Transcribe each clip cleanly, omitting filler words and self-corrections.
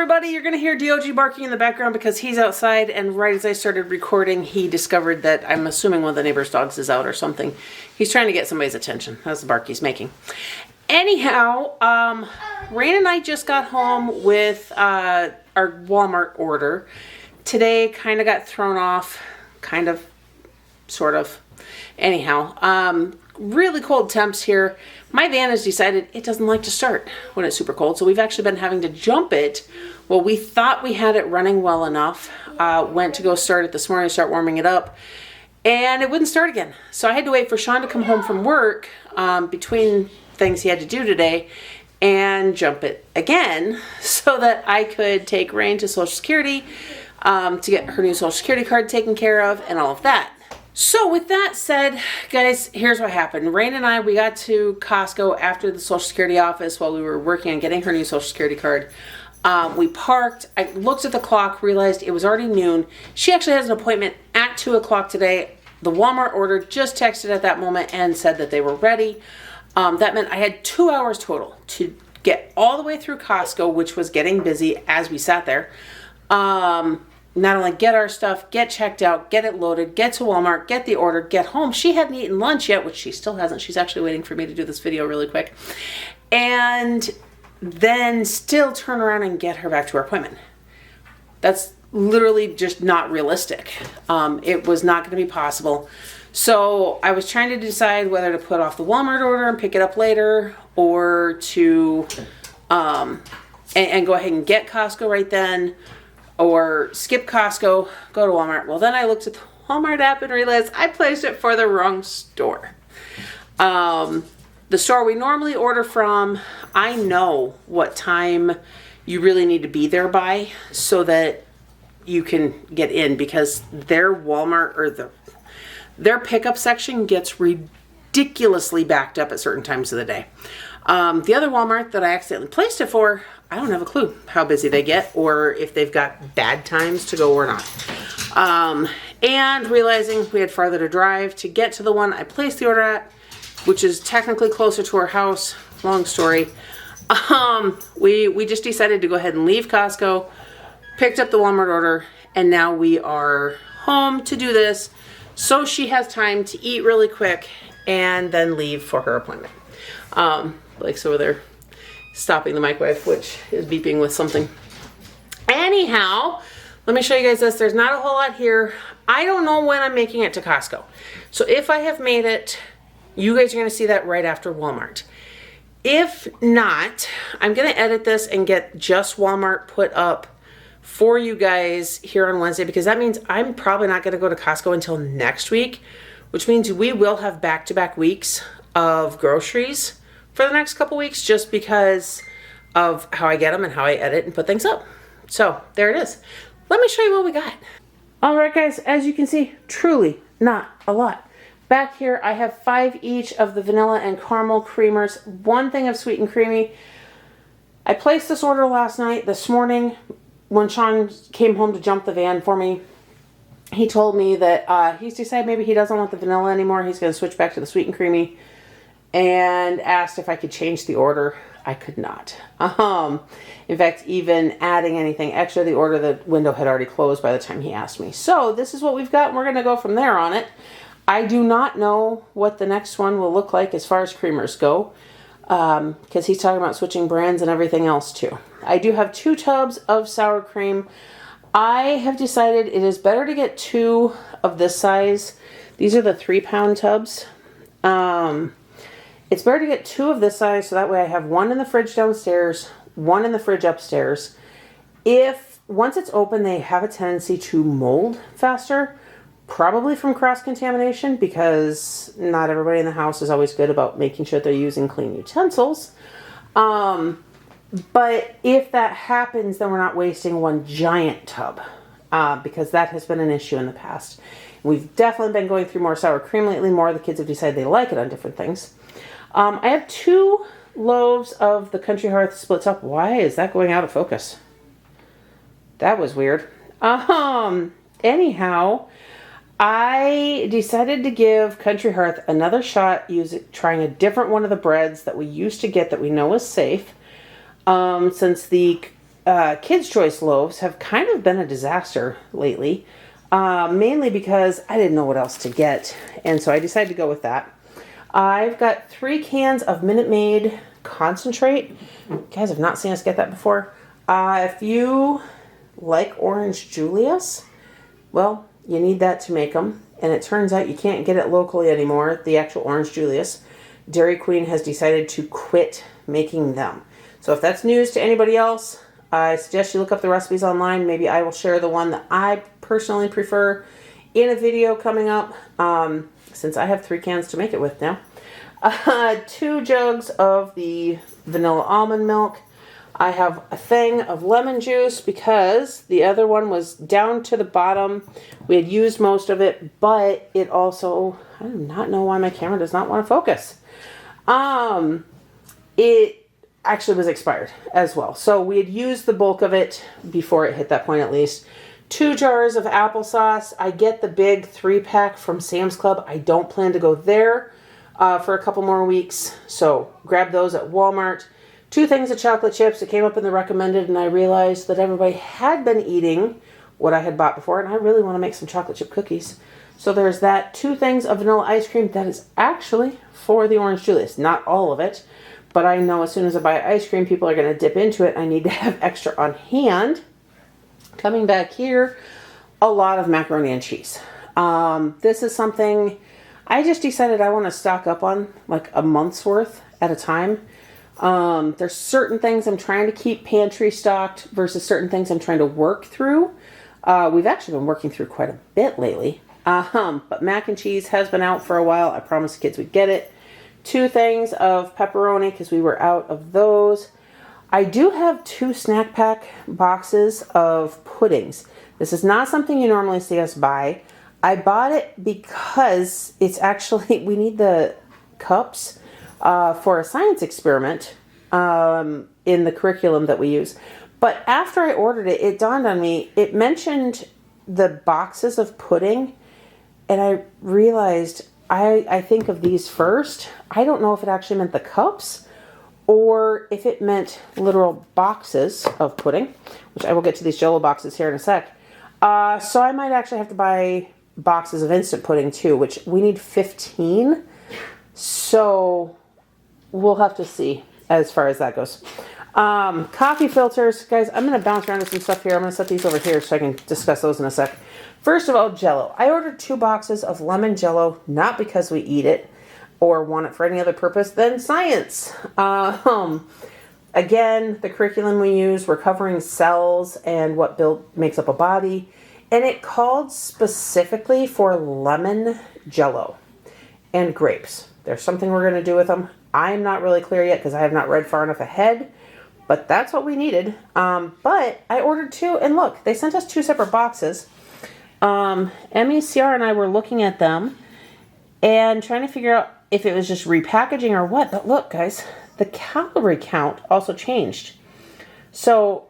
everybody, you're going to hear DOG barking in the background because he's outside, and right as I started recording, he discovered that I'm assuming one of the neighbor's dogs is out or something. He's trying to get somebody's attention. That's the bark he's making. Anyhow, Rain and I just got home with our Walmart order. Today kind of got thrown off, kind of, sort of. Anyhow, really cold temps here. My van has decided it doesn't like to start when it's super cold, so we've actually been having to jump it. Well, we thought we had it running well enough. Went to go start it this morning, start warming it up, and it wouldn't start again. So I had to wait for Shawn to come home from work between things he had to do today and jump it again so that I could take Rain to Social Security to get her new Social Security card taken care of and all of that. So with that said, guys, here's what happened. Rain and I, we got to Costco after the Social Security office while we were working on getting her new Social Security card. We parked. I looked at the clock, realized it was already noon. She actually has an appointment at 2 o'clock today. The Walmart order just texted at that moment and said that they were ready. That meant I had 2 hours total to get all the way through Costco, which was getting busy as we sat there. Not only get our stuff, get checked out, get it loaded, get to Walmart, get the order, get home. She hadn't eaten lunch yet, which she still hasn't. She's actually waiting for me to do this video really quick. And then still turn around and get her back to her appointment. That's literally just not realistic. It was not going to be possible. So I was trying to decide whether to put off the Walmart order and pick it up later, or to and go ahead and get Costco right then, or skip Costco, go to Walmart. Well, then I looked at the Walmart app and realized I placed it for the wrong store. The store we normally order from, I know what time you really need to be there by so that you can get in, because their Walmart, or their pickup section gets ridiculously backed up at certain times of the day. The other Walmart that I accidentally placed it for, I don't have a clue how busy they get or if they've got bad times to go or not. And realizing we had farther to drive to get to the one I placed the order at, which is technically closer to our house, long story, we just decided to go ahead and leave Costco, picked up the Walmart order, and now we are home to do this so she has time to eat really quick and then leave for her appointment. Blake's over there stopping the microwave, which is beeping with something. Anyhow, let me show you guys this. There's not a whole lot here. I don't know when I'm making it to Costco. So if I have made it, you guys are going to see that right after Walmart. If not, I'm going to edit this and get just Walmart put up for you guys here on Wednesday, because that means I'm probably not going to go to Costco until next week, which means we will have back-to-back weeks of groceries for the next couple weeks, just because of how I get them and how I edit and put things up. So there it is. Let me show you what we got. All right, guys, as you can see, truly not a lot. Back here, I have 5 each of the vanilla and caramel creamers, 1 thing of sweet and creamy. I placed this order last night. This morning, when Shawn came home to jump the van for me, he told me that he's decided maybe he doesn't want the vanilla anymore. He's going to switch back to the sweet and creamy, and asked if I could change the order. I could not. In fact, even adding anything extra to the order, the window had already closed by the time he asked me. So this is what we've got, and we're going to go from there on it. I do not know what the next one will look like as far as creamers go, because he's talking about switching brands and everything else too. I do have 2 tubs of sour cream. I have decided it is better to get 2 of this size. These are the 3-pound tubs. It's better to get 2 of this size, so that way I have 1 in the fridge downstairs, 1 in the fridge upstairs. If once it's open, they have a tendency to mold faster, probably from cross-contamination, because not everybody in the house is always good about making sure they're using clean utensils. But if that happens, then we're not wasting 1 giant tub, because that has been an issue in the past. We've definitely been going through more sour cream lately. More of the kids have decided they like it on different things. I have 2 loaves of the Country Hearth splits up. Why is that going out of focus? That was weird. Anyhow, I decided to give Country Hearth another shot trying a different one of the breads that we used to get that we know is safe. Since the Kids' Choice loaves have kind of been a disaster lately, mainly because I didn't know what else to get, and so I decided to go with that. I've got 3 cans of Minute Maid concentrate. You guys have not seen us get that before. If you like Orange Julius, well, you need that to make them, and it turns out you can't get it locally anymore, the actual Orange Julius. Dairy Queen has decided to quit making them. So if that's news to anybody else, I suggest you look up the recipes online. Maybe I will share the one that I personally prefer in a video coming up, since I have 3 cans to make it with now. 2 jugs of the vanilla almond milk. I have a thing of lemon juice because the other one was down to the bottom. We had used most of it, but it also, I do not know why my camera does not want to focus. It actually was expired as well. So we had used the bulk of it before it hit that point at least. 2 jars of applesauce. I get the big 3-pack from Sam's Club. I don't plan to go there for a couple more weeks. So grab those at Walmart. 2 things of chocolate chips. It came up in the recommended and I realized that everybody had been eating what I had bought before and I really want to make some chocolate chip cookies. So there's that. 2 things of vanilla ice cream. That is actually for the Orange Julius. Not all of it. But I know as soon as I buy ice cream, people are going to dip into it. I need to have extra on hand. Coming back here, a lot of macaroni and cheese. This is something I just decided I want to stock up on like a month's worth at a time. There's certain things I'm trying to keep pantry stocked versus certain things I'm trying to work through. We've actually been working through quite a bit lately. But mac and cheese has been out for a while. I promised the kids we'd get it. 2 things of pepperoni because we were out of those. I do have 2 snack pack boxes of puddings. This is not something you normally see us buy. I bought it because it's actually, we need the cups for a science experiment in the curriculum that we use. But after I ordered it, it dawned on me, it mentioned the boxes of pudding, and I realized I think of these first. I don't know if it actually meant the cups or if it meant literal boxes of pudding, which I will get to these Jell-O boxes here in a sec. So I might actually have to buy boxes of instant pudding too, which we need 15. So we'll have to see as far as that goes. Coffee filters. Guys, I'm going to bounce around to some stuff here. I'm going to set these over here so I can discuss those in a sec. First of all, Jell-O. I ordered 2 boxes of lemon Jell-O, not because we eat it or want it for any other purpose than science. Again, the curriculum we use, we're covering cells and what makes up a body. And it called specifically for lemon Jell-O and grapes. There's something we're going to do with them. I'm not really clear yet because I have not read far enough ahead. But that's what we needed. But I ordered 2. And look, they sent us 2 separate boxes. Emmy, Ciara, and I were looking at them and trying to figure out if it was just repackaging or what. But look, guys, the calorie count also changed. So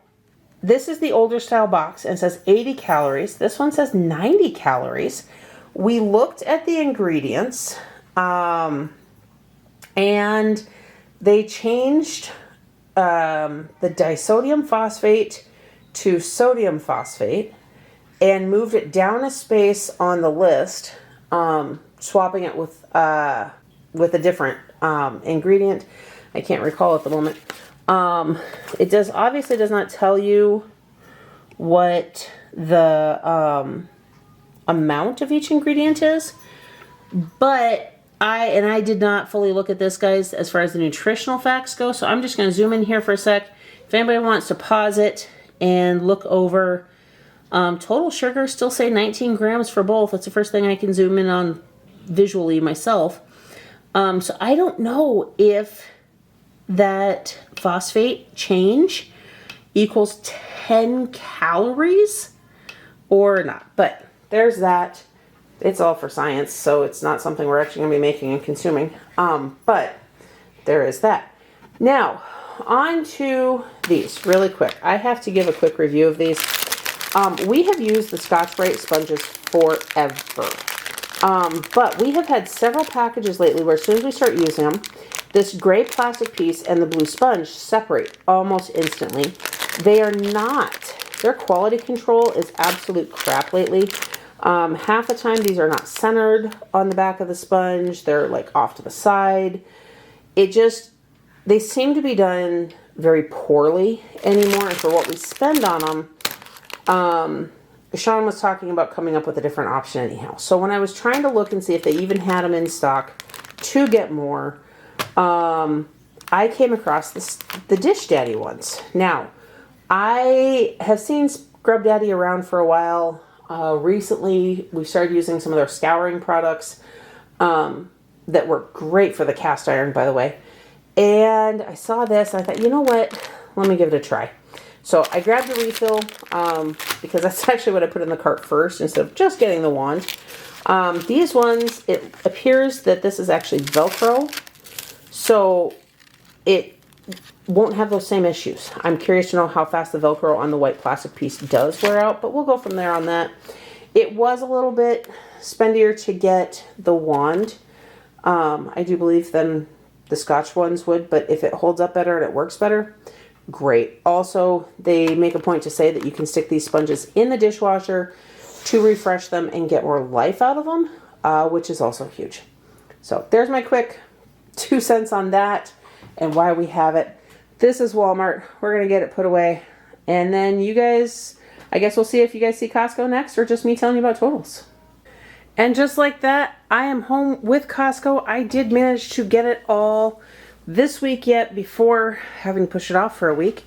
this is the older style box and says 80 calories. This one says 90 calories. We looked at the ingredients and they changed the disodium phosphate to sodium phosphate and moved it down a space on the list, swapping it with a different ingredient. I can't recall at the moment. It obviously does not tell you what the amount of each ingredient is, but I did not fully look at this, guys, as far as the nutritional facts go, so I'm just going to zoom in here for a sec. If anybody wants to pause it and look over, total sugar, still say 19 grams for both. That's the first thing I can zoom in on visually myself. So I don't know if that phosphate change equals 10 calories or not, but there's that. It's all for science, so it's not something we're actually going to be making and consuming. But there is that. Now, on to these really quick. I have to give a quick review of these. We have used the Scotch-Brite sponges forever. But we have had several packages lately where as soon as we start using them, this gray plastic piece and the blue sponge separate almost instantly. They are not. Their quality control is absolute crap lately. Half the time these are not centered on the back of the sponge. They're like off to the side. They seem to be done very poorly anymore. And for what we spend on them, Shawn was talking about coming up with a different option anyhow. So when I was trying to look and see if they even had them in stock to get more, I came across the Dish Daddy ones. Now, I have seen Scrub Daddy around for a while. Recently, we started using some of their scouring products that were great for the cast iron, by the way. And I saw this, and I thought, you know what? Let me give it a try. So I grabbed a refill because that's actually what I put in the cart first instead of just getting the wand. These ones, it appears that this is actually Velcro, so it won't have those same issues. I'm curious to know how fast the Velcro on the white plastic piece does wear out, but we'll go from there on that. It was a little bit spendier to get the wand, I do believe, than the Scotch ones would, but if it holds up better and it works better, great. Also, they make a point to say that you can stick these sponges in the dishwasher to refresh them and get more life out of them, which is also huge. So there's my quick 2 cents on that and why we have it. This is Walmart. We're going to get it put away. And then you guys, I guess we'll see if you guys see Costco next or just me telling you about totals. And just like that, I am home with Costco. I did manage to get it all this week yet before having to push it off for a week.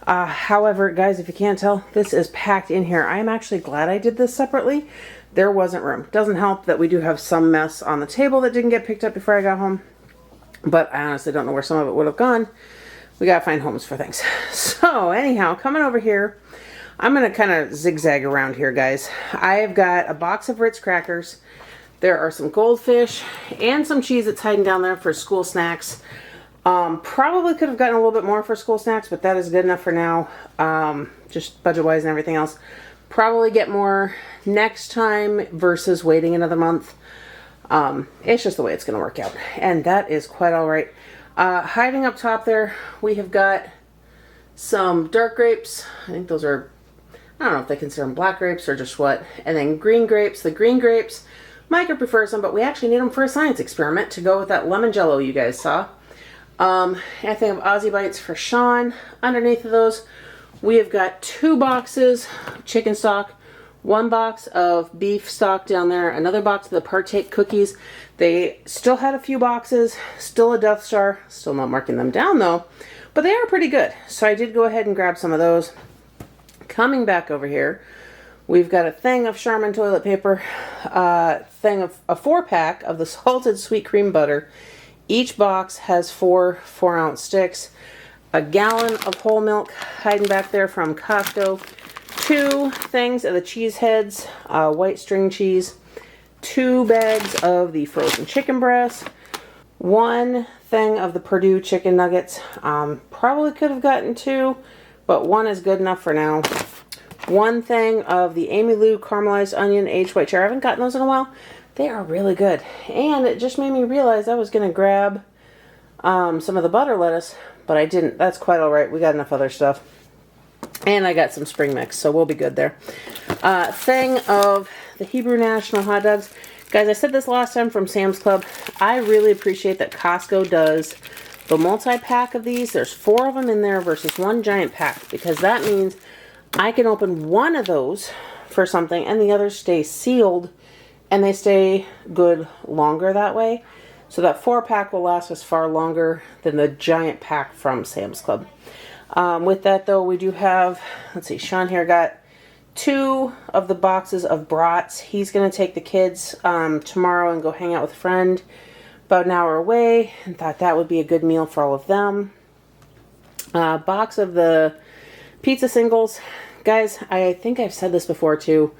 However, guys, if you can't tell, this is packed in here. I am actually glad I did this separately. There wasn't room. Doesn't help that we do have some mess on the table that didn't get picked up before I got home. But I honestly don't know where some of it would have gone. We gotta find homes for things. So anyhow, coming over here, I'm gonna kind of zigzag around here, guys. I've got a box of Ritz crackers. There are some goldfish and some cheese that's hiding down there for school snacks. Probably could have gotten a little bit more for school snacks, but that is good enough for now. Just budget-wise and everything else. Probably get more next time versus waiting another month. It's just the way it's going to work out. And that is quite all right. Hiding up top there, we have got some dark grapes. I think those are, I don't know if they consider them black grapes or just what. And then green grapes. The green grapes, Micah prefers them, but we actually need them for a science experiment to go with that lemon jello you guys saw. I think of Aussie Bites for Shawn. Underneath of those, we have got 2 boxes of chicken stock, 1 box of beef stock down there, another box of the Partake cookies. They still had a few boxes, still a Death Star, still not marking them down though, but they are pretty good. So I did go ahead and grab some of those. Coming back over here, we've got a thing of Charmin toilet paper, a 4-pack of the salted sweet cream butter. Each box has 4 4-ounce sticks, a gallon of whole milk hiding back there from Costco, 2 things of the cheese heads, white string cheese, 2 bags of the frozen chicken breast, 1 thing of the Purdue chicken nuggets. Probably could have gotten 2, but 1 is good enough for now. 1 thing of the Amy Lou caramelized onion aged white cheddar. I haven't gotten those in a while. They are really good. And it just made me realize I was going to grab some of the butter lettuce, but I didn't. That's quite all right. We got enough other stuff. And I got some spring mix, so we'll be good there. Thing of the Hebrew National hot dogs. Guys, I said this last time from Sam's Club. I really appreciate that Costco does the multi-pack of these. There's 4 of them in there versus 1 giant pack, because that means I can open 1 of those for something and the others stay sealed. And they stay good longer that way. So that 4-pack will last us far longer than the giant pack from Sam's Club. With that though, we do have, let's see, Shawn here got 2 of the boxes of brats. He's going to take the kids tomorrow and go hang out with a friend about an hour away. And thought that would be a good meal for all of them. Box of the pizza singles. Guys, I think I've said this before too.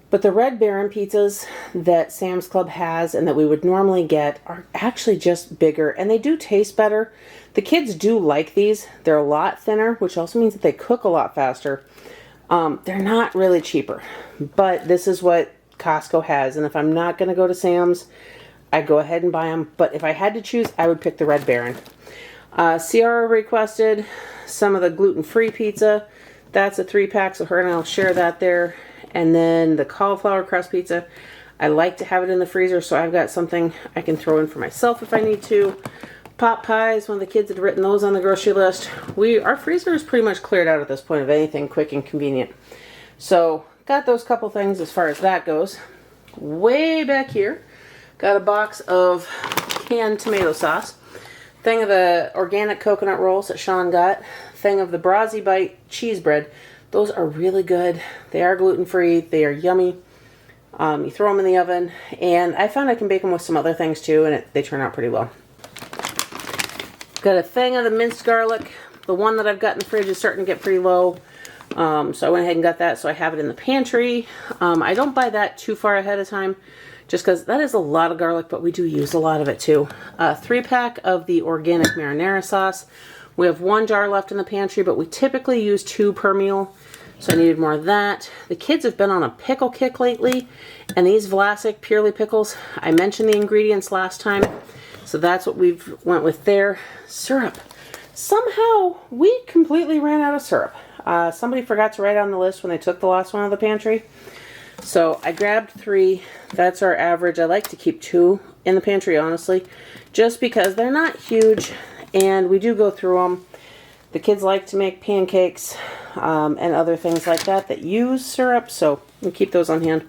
But the Red Baron pizzas that Sam's Club has and that we would normally get are actually just bigger. And they do taste better. The kids do like these. They're a lot thinner, which also means that they cook a lot faster. They're not really cheaper. But this is what Costco has. And if I'm not going to go to Sam's, I'd go ahead and buy them. But if I had to choose, I would pick the Red Baron. Ciara requested some of the gluten-free pizza. That's a 3-pack, so her and I'll share that there. And then the cauliflower crust pizza. I like to have it in the freezer, so I've got something I can throw in for myself if I need to. Pot pies, one of the kids had written those on the grocery list. Our freezer is pretty much cleared out at this point of anything quick and convenient. So, got those couple things as far as that goes. Way back here, got a box of canned tomato sauce. Thing of the organic coconut rolls that Shawn got. Thing of the Brazzi Bite cheese bread. Those are really good. They are gluten-free. They are yummy. You throw them in the oven. And I found I can bake them with some other things too, and they turn out pretty well. Got a thing of the minced garlic. The one that I've got in the fridge is starting to get pretty low. So I went ahead and got that, so I have it in the pantry. I don't buy that too far ahead of time, just because that is a lot of garlic, but we do use a lot of it too. A 3-pack of the organic marinara sauce. We have 1 jar left in the pantry, but we typically use 2 per meal, so I needed more of that. The kids have been on a pickle kick lately, and these Vlasic Purely pickles, I mentioned the ingredients last time, so that's what we've went with there. Syrup. Somehow, we completely ran out of syrup. Somebody forgot to write on the list when they took the last one out of the pantry. So I grabbed 3. That's our average. I like to keep 2 in the pantry, honestly, just because they're not huge and we do go through them. The kids like to make pancakes and other things like that use syrup, so we keep those on hand.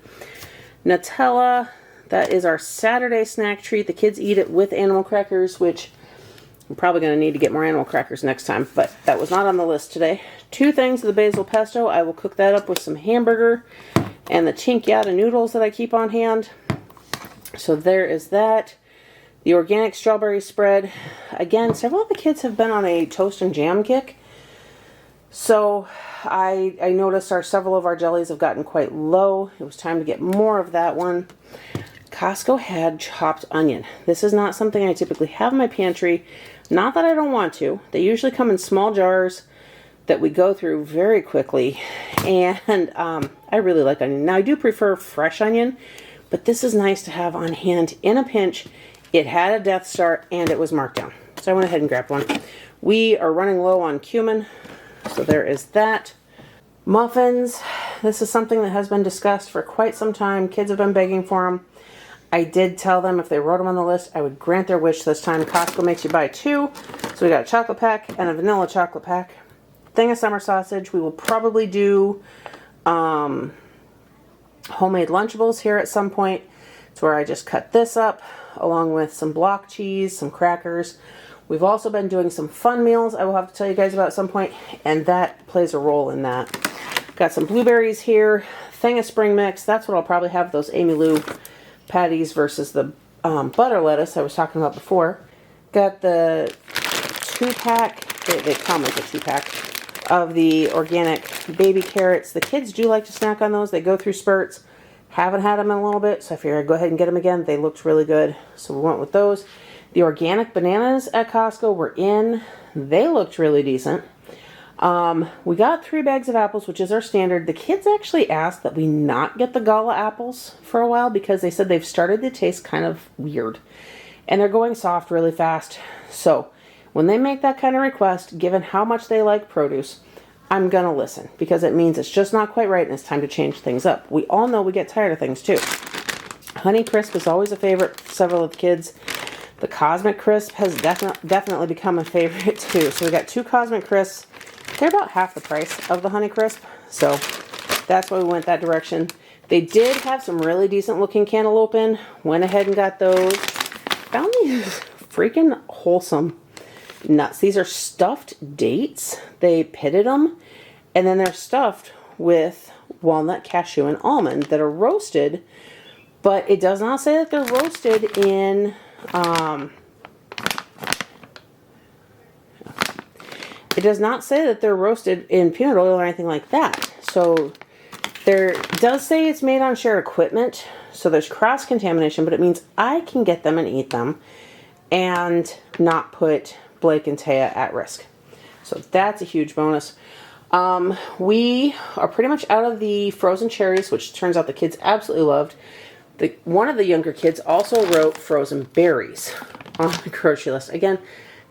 Nutella, that is our Saturday snack treat. The kids eat it with animal crackers, which I'm probably going to need to get more animal crackers next time, but that was not on the list today. 2 things of the basil pesto. I will cook that up with some hamburger and the chinchillada noodles that I keep on hand. So there is that. The organic strawberry spread. Again, several of the kids have been on a toast and jam kick. So I noticed several of our jellies have gotten quite low. It was time to get more of that one. Costco had chopped onion. This is not something I typically have in my pantry. Not that I don't want to. They usually come in small jars that we go through very quickly. And I really like onion. Now, I do prefer fresh onion, but this is nice to have on hand in a pinch. It had a Death Star and it was marked down. So I went ahead and grabbed one. We are running low on cumin, so there is that. Muffins. This is something that has been discussed for quite some time. Kids have been begging for them. I did tell them if they wrote them on the list, I would grant their wish this time. Costco makes you buy 2. So we got a chocolate pack and a vanilla chocolate pack. Thing of summer sausage. We will probably do homemade Lunchables here at some point. It's where I just cut this up along with some block cheese, some crackers. We've also been doing some fun meals I will have to tell you guys about at some point, and that plays a role in that. Got some blueberries here. Thing of spring mix. That's what I'll probably have, those Amy Lou patties versus the butter lettuce I was talking about before. Got the 2-pack, they come with a 2-pack of the organic baby carrots. The kids do like to snack on those. They go through spurts. Haven't had them in a little bit, so I figured I'd go ahead and get them again. They looked really good, so we went with those. The organic bananas at Costco were in. They looked really decent. We got 3 bags of apples, which is our standard. The kids actually asked that we not get the Gala apples for a while because they said they've started to taste kind of weird. And they're going soft really fast. So when they make that kind of request, given how much they like produce, I'm going to listen because it means it's just not quite right and it's time to change things up. We all know we get tired of things too. Honey Crisp is always a favorite for several of the kids. The Cosmic Crisp has definitely become a favorite too. So we got 2 Cosmic Crisps. They're about half the price of the Honey Crisp, so that's why we went that direction. They did have some really decent looking cantaloupe in. Went ahead and got those. Found these freaking wholesome nuts. These are stuffed dates. They pitted them, and then they're stuffed with walnut, cashew, and almond that are roasted, but it does not say that they're roasted in it does not say that they're roasted in peanut oil or anything like that. So there does say it's made on shared equipment. So there's cross-contamination, but it means I can get them and eat them and not put Blake and Taya at risk. So that's a huge bonus. We are pretty much out of the frozen cherries, which turns out the kids absolutely loved. One of the younger kids also wrote frozen berries on the grocery list. Again,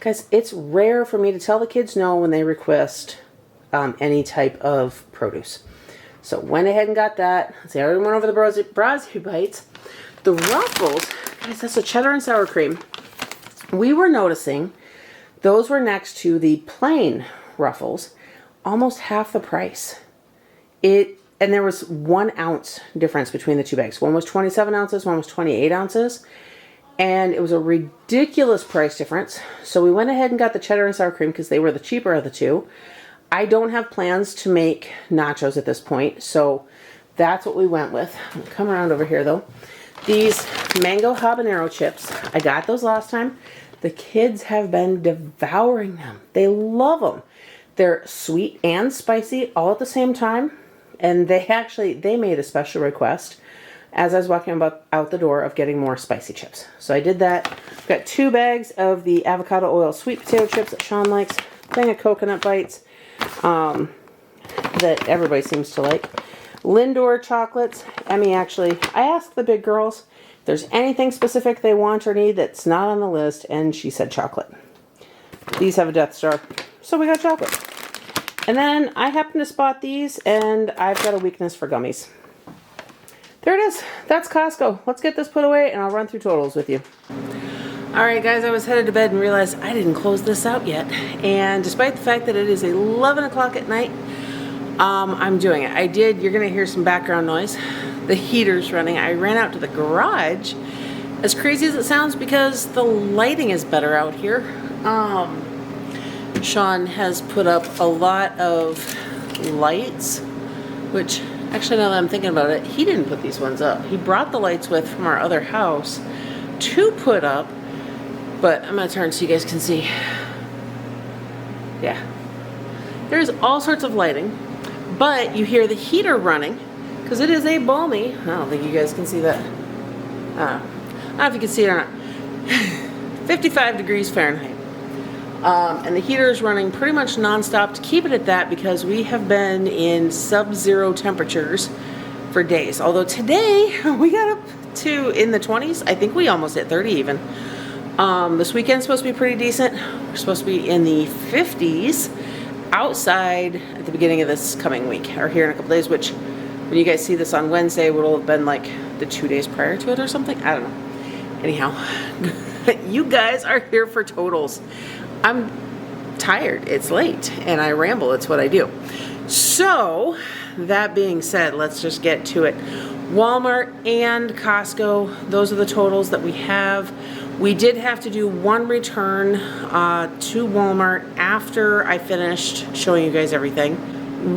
Guys, it's rare for me to tell the kids no when they request any type of produce. So went ahead and got that. See, I already went over the brasserie bites. The Ruffles, guys, that's a cheddar and sour cream. We were noticing those were next to the plain Ruffles, almost half the price. And there was 1 ounce difference between the two bags. One was 27 ounces, one was 28 ounces. And it was a ridiculous price difference. So we went ahead and got the cheddar and sour cream because they were the cheaper of the two. I don't have plans to make nachos at this point, so that's what we went with. I'll come around over here though. These mango habanero chips, I got those last time. The kids have been devouring them. They love them. They're sweet and spicy all at the same time. And they made a special request as I was walking out the door of getting more spicy chips. So I did that. Got 2 bags of the avocado oil sweet potato chips that Shawn likes. Thing of coconut bites that everybody seems to like. Lindor chocolates. I asked the big girls if there's anything specific they want or need that's not on the list, and she said chocolate. These have a Death Star, so we got chocolate. And then I happened to spot these, and I've got a weakness for gummies. There it is. That's Costco. Let's get this put away, and I'll run through totals with you. Alright guys, I was headed to bed and realized I didn't close this out yet. And despite the fact that it is 11 o'clock at night, I'm doing it. You're going to hear some background noise. The heater's running. I ran out to the garage, as crazy as it sounds, because the lighting is better out here. Shawn has put up a lot of lights, which, actually now that I'm thinking about it, he didn't put these ones up. He brought the lights with from our other house to put up. But I'm going to turn so you guys can see. Yeah. There's all sorts of lighting. But you hear the heater running. Because it is a balmy. I don't think you guys can see that. I don't know if you can see it or not. 55 degrees Fahrenheit. And the heater is running pretty much non-stop to keep it at that because we have been in sub-zero temperatures for days. Although today we got up to in the 20s. I think we almost hit 30 even. This weekend's supposed to be pretty decent. We're supposed to be in the 50s outside at the beginning of this coming week, or here in a couple days, which when you guys see this on Wednesday, will have been like the 2 days prior to it or something. I don't know. Anyhow, you guys are here for totals. I'm tired. It's late and I ramble. It's what I do. So that being said, let's just get to it. Walmart and Costco, those are the totals that we have. We did have to do one return to Walmart after I finished showing you guys everything.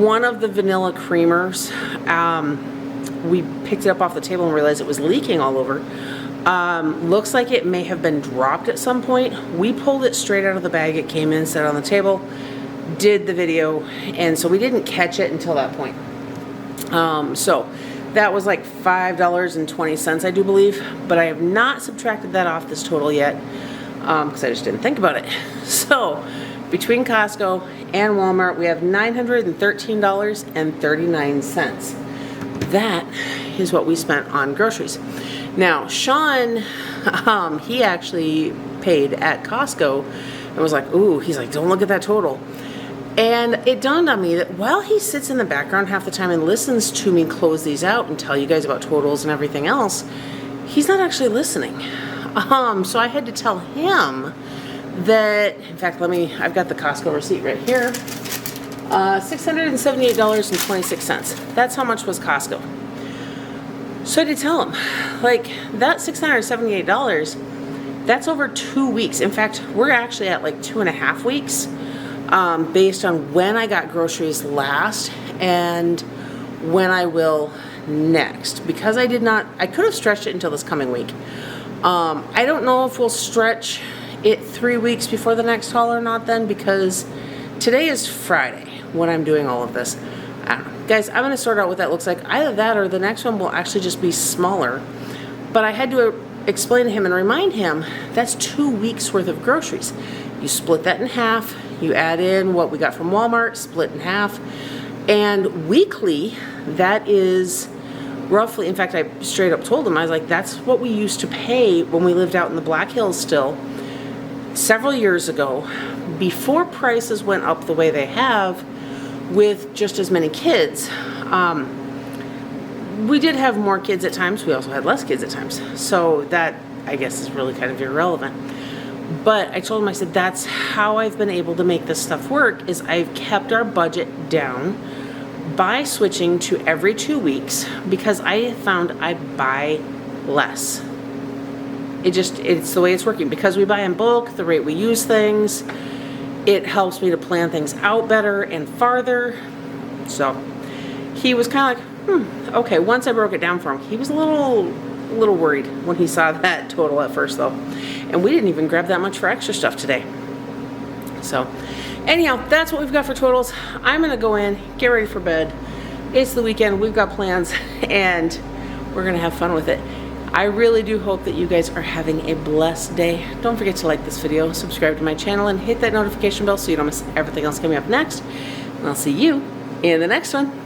One of the vanilla creamers, we picked it up off the table and realized it was leaking all over. Looks like it may have been dropped at some point. We pulled it straight out of the bag. It came in, sat on the table, did the video, and so we didn't catch it until that point. So that was like $5.20, I do believe, but I have not subtracted that off this total yet because I just didn't think about it. So between Costco and Walmart, we have $913.39. That is what we spent on groceries. Now, Shawn, he actually paid at Costco and was like, ooh, he's like, don't look at that total. And it dawned on me that while he sits in the background half the time and listens to me close these out and tell you guys about totals and everything else, he's not actually listening. So I had to tell him that, in fact, I've got the Costco receipt right here. $678.26. That's how much was Costco. So I did tell him, like, that $678, that's over 2 weeks. In fact, we're actually at like 2.5 weeks. Based on when I got groceries last and when I will next, because I could have stretched it until this coming week. I don't know if we'll stretch it 3 weeks before the next haul or not then, because today is Friday when I'm doing all of this. I don't know. Guys, I'm going to sort out what that looks like. Either that or the next one will actually just be smaller. But I had to explain to him and remind him that's 2 weeks worth of groceries. You split that in half. You add in what we got from Walmart, split in half. And weekly, that is roughly, in fact, I straight up told him, I was like, that's what we used to pay when we lived out in the Black Hills still several years ago, before prices went up the way they have with just as many kids, we did have more kids at times. We also had less kids at times. So that, I guess, is really kind of irrelevant. But I told him, I said, that's how I've been able to make this stuff work, is I've kept our budget down by switching to every 2 weeks, because I found I buy less. It's the way it's working. Because we buy in bulk, the rate we use things, it helps me to plan things out better and farther. So he was kind of like, okay. Once I broke it down for him, he was a little worried when he saw that total at first, though. And we didn't even grab that much for extra stuff today. So anyhow, that's what we've got for totals. I'm gonna go in, get ready for bed. It's the weekend, we've got plans, and we're gonna have fun with it. I really do hope that you guys are having a blessed day. Don't forget to like this video, subscribe to my channel, and hit that notification bell so you don't miss everything else coming up next. And I'll see you in the next one.